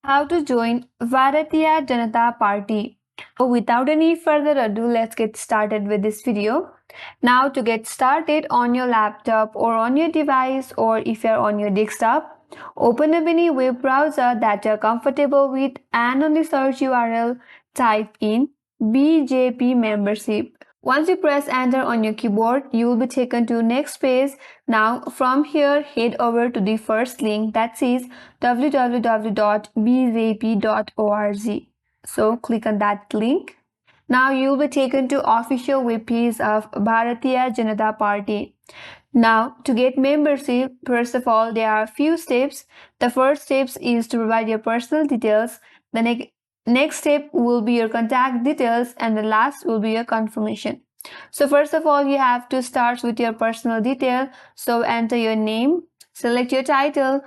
How to join Bharatiya Janata Party. Without any further ado, let's get started with this video. Now to get started on your laptop or on your device, or if you're on your desktop, open up any web browser that you're comfortable with, and on the search URL type in BJP membership. Once you press enter on your keyboard, you will be taken to next page. Now from here, head over to the first link that says www.bjp.org. So click on that link. Now you will be taken to official web page of Bharatiya Janata Party. Now to get membership, first of all, there are a few steps. The first step is to provide your personal details. The next step will be your contact details, and the last will be your confirmation. So first of all, you have to start with your personal detail. So enter your name, select your title,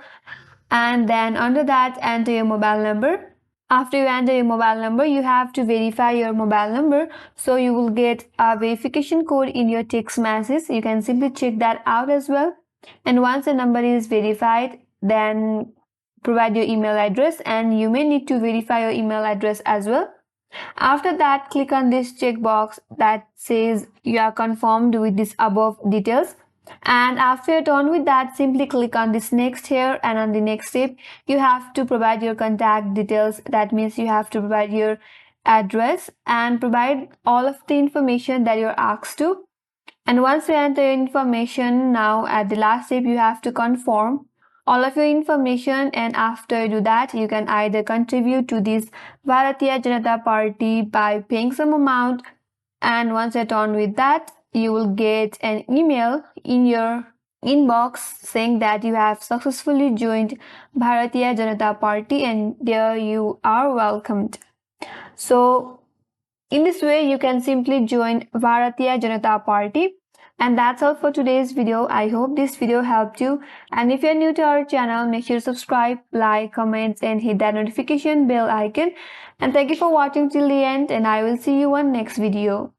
and then under that enter your mobile number. After you enter your mobile number, you have to verify your mobile number. So you will get a verification code in your text message. You can simply check that out as well. And once the number is verified, then provide your email address, and you may need to verify your email address as well. After that, click on this checkbox that says you are confirmed with this above details. And after you're done with that, simply click on this next here, and on the next step, you have to provide your contact details. That means you have to provide your address and provide all of the information that you're asked to. And once you enter information, now at the last step, you have to confirm all of your information, and after you do that, you can either contribute to this Bharatiya Janata Party by paying some amount, and once you're done with that, you will get an email in your inbox saying that you have successfully joined Bharatiya Janata Party, and there you are welcomed. So in this way, you can simply join Bharatiya Janata Party. And that's all for today's video. I hope this video helped you. And if you're new to our channel, make sure to subscribe, like, comment, and hit that notification bell icon. And thank you for watching till the end, and I will see you on next video.